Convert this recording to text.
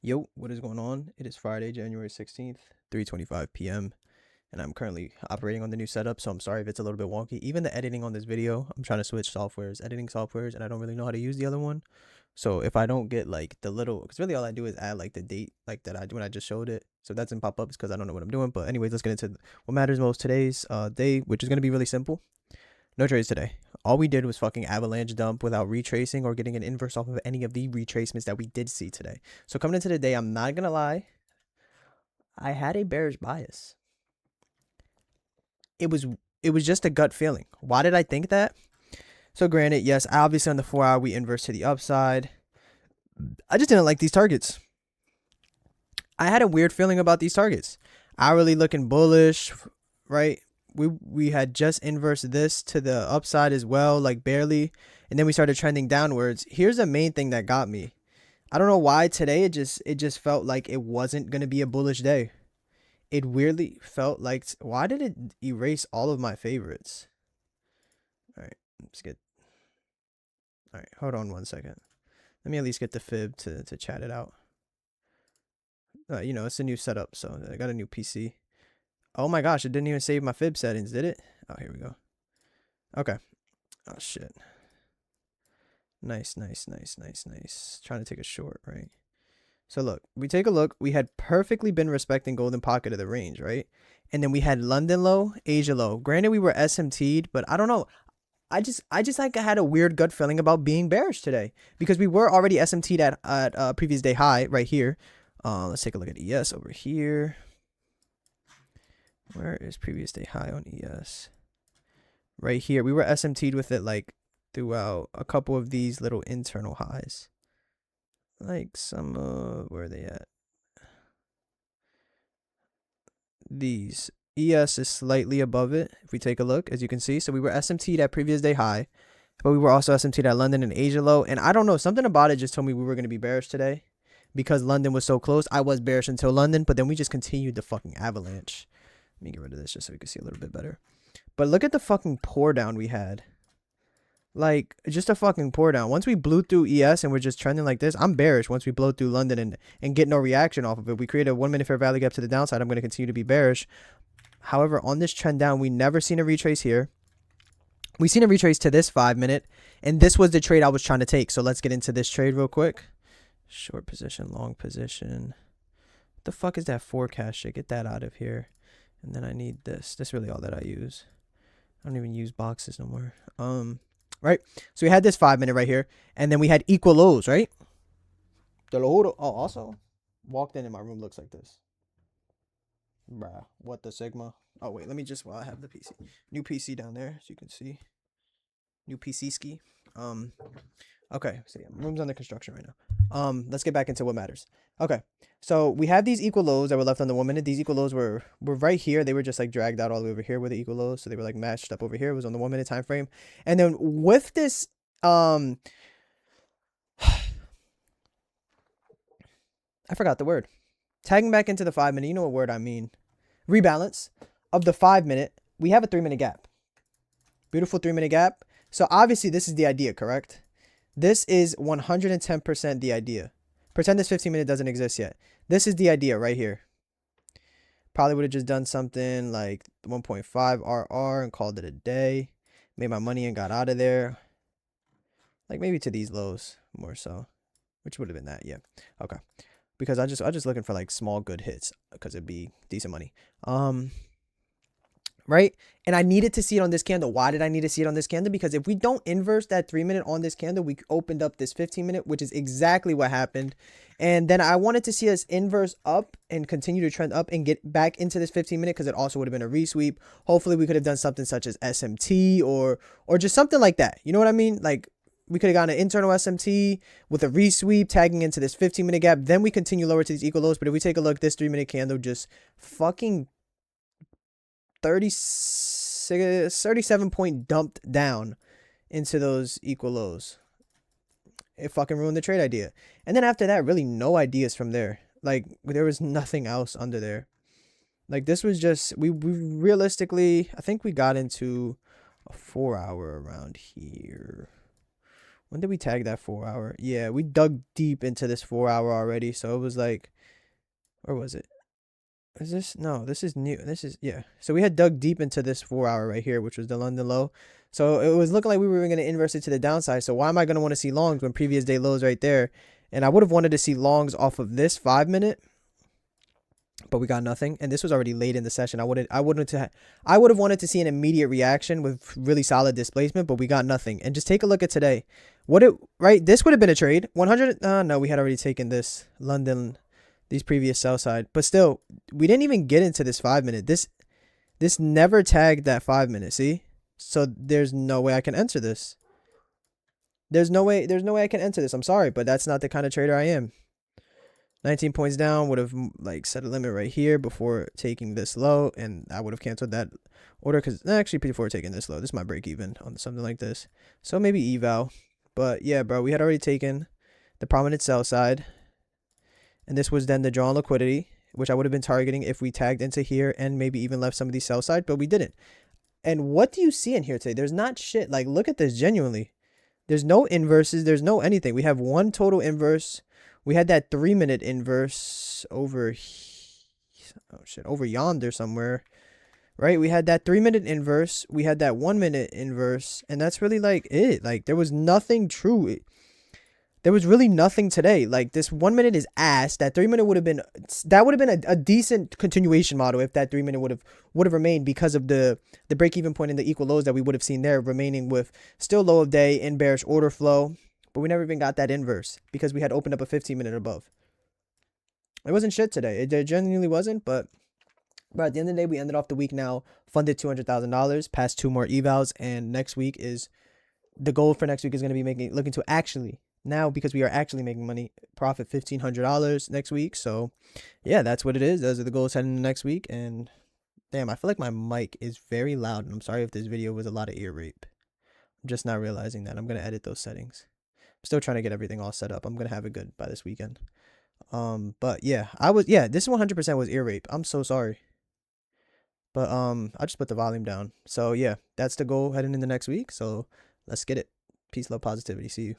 Yo, what is going on? It is Friday, January 16th, 3:25 p.m. and I'm currently operating on the new setup, so I'm sorry if it's a little bit wonky. Even the editing on this video, I'm trying to switch editing softwares, and I don't really know how to use the other one. So if I don't get like the little, because really all I do is add like the date like that I do when I just showed it. So if that doesn't pop up, it's because I don't know what I'm doing. But anyways, let's get into what matters most today's day, which is gonna be really simple. No trades today. All we did was fucking avalanche dump without retracing or getting an inverse off of any of the retracements that we did see today. So coming into the day, I'm not gonna lie, I had a bearish bias. It was it was just a gut feeling. Why did I think that? So granted, yes, obviously on the 4 hour we inverse to the upside. I just didn't like these targets. I had a weird feeling about these targets. Hourly looking bullish, right? We had just inversed this to the upside as well, like barely, and then we started trending downwards. Here's the main thing that got me. I don't know why today it just felt like it wasn't gonna be a bullish day. It weirdly felt like, why did it erase all of my favorites? All right, let's get. All right, hold on 1 second. Let me at least get the fib to chat it out. It's a new setup, so I got a new PC. Oh my gosh, it didn't even save my fib settings, did it? Oh, here we go. Okay. Oh shit. Nice, nice, nice, nice, nice. Trying to take a short, right? So look, we take a look. We had perfectly been respecting golden pocket of the range, right? And then we had London low, Asia low. Granted, we were SMT'd, but I don't know. I just like I had a weird gut feeling about being bearish today because we were already SMT'd at previous day high right here. Let's take a look at ES over here. Where is previous day high on ES? Right here. We were SMT'd with it like throughout a couple of these little internal highs. Like some where are they at? These. ES is slightly above it if we take a look, as you can see. So we were SMT'd at previous day high, but we were also SMT'd at London and Asia low. And I don't know, something about it just told me we were going to be bearish today because London was so close. I was bearish until London, but then we just continued the fucking avalanche. Let me get rid of this just so we can see a little bit better. But look at the fucking pour down we had. Like, just a fucking pour down. Once we blew through ES and we're just trending like this, I'm bearish once we blow through London and get no reaction off of it. We create a 1 minute fair value gap to the downside. I'm going to continue to be bearish. However, on this trend down, we never seen a retrace here. We seen a retrace to this 5 minute, and this was the trade I was trying to take. So let's get into this trade real quick. Short position, long position. What the fuck is that forecast shit? Get that out of here. And then I need this. That's really all that I use. I don't even use boxes no more. Right? So we had this 5 minute right here, and then we had equal lows, right? Oh, also walked in and my room looks like this. Bruh, what the Sigma? Oh wait, let me just, while I have the PC, new PC down there, so you can see, new PC ski. Okay, so yeah, room's under construction right now. Let's get back into what matters. Okay, so we have these equal lows that were left on the 1 minute. These equal lows were right here. They were just like dragged out all the way over here where the equal lows, so they were like matched up over here. It was on the 1 minute time frame, and then with this, I forgot the word. Tagging back into the 5 minute, you know what word I mean. Rebalance of the 5 minute, we have a 3 minute gap. Beautiful 3 minute gap. So obviously this is the idea, correct? This is 110% the idea. Pretend this 15 minute doesn't exist yet. This is the idea right here. Probably would have just done something like 1.5 RR and called it a day. Made my money and got out of there. Like maybe to these lows more so. Which would have been that, yeah. Okay. Because I just looking for like small good hits because it'd be decent money. Right? And I needed to see it on this candle. Why did I need to see it on this candle? Because if we don't inverse that 3 minute on this candle, we opened up this 15 minute, which is exactly what happened. And then I wanted to see us inverse up and continue to trend up and get back into this 15 minute because it also would have been a resweep. Hopefully we could have done something such as SMT or just something like that. You know what I mean? Like we could have gotten an internal SMT with a resweep tagging into this 15 minute gap. Then we continue lower to these equal lows. But if we take a look, this 3 minute candle just fucking 37 point dumped down into those equal lows. It fucking ruined the trade idea. And then after that, really no ideas from there. Like there was nothing else under there. Like this was just, we realistically, I think we got into a 4 hour around here. When did we tag that 4 hour? Yeah, we dug deep into this 4 hour already. So it was like, or was it? Is this? No, this is new. This is, yeah. So we had dug deep into this 4 hour right here, which was the London low. So it was looking like we were going to inverse it to the downside. So why am I going to want to see longs when previous day lows right there? And I would have wanted to see longs off of this 5 minute, but we got nothing. And this was already late in the session. I would have wanted to see an immediate reaction with really solid displacement, but we got nothing. And just take a look at today. Right? This would have been a trade. 100. No, we had already taken this London, these previous sell side, but still, we didn't even get into this 5 minute. This never tagged that 5 minute. See? So there's no way I can enter this. There's no way I can enter this. I'm sorry, but that's not the kind of trader I am. 19 points down, would have like set a limit right here before taking this low, and I would have canceled that order because actually before taking this low, this might break even on something like this. So maybe eval. But yeah, bro, we had already taken the prominent sell side, and this was then the draw on liquidity, which I would have been targeting if we tagged into here and maybe even left some of these sell side, but we didn't. And what do you see in here today? There's not shit. Like, look at this genuinely. There's no inverses. There's no anything. We have one total inverse. We had that 3 minute inverse over, oh shit, over yonder somewhere, right? We had that 3 minute inverse. We had that 1 minute inverse, and that's really like it. Like, there was nothing true. There was really nothing today. Like, this 1 minute is ass. That 3 minute would have been a decent continuation model if that 3 minute would have remained, because of the break even point and the equal lows that we would have seen there, remaining with still low of day in bearish order flow. But we never even got that inverse because we had opened up a 15-minute above. It wasn't shit today. It genuinely wasn't. But at the end of the day, we ended off the week now funded $200,000, past 2 more evals, and next week is the goal for next week is going to be looking to actually now, because we are actually making money, profit $1,500 next week. So yeah, that's what it is. Those are the goals heading into next week. And damn, I feel like my mic is very loud, and I'm sorry if this video was a lot of ear rape. I'm just not realizing that. I'm going to edit those settings. I'm still trying to get everything all set up. I'm going to have it good by this weekend. But yeah, this 100% was ear rape. I'm so sorry. But I just put the volume down. So yeah, that's the goal heading into next week. So let's get it. Peace, love, positivity. See you.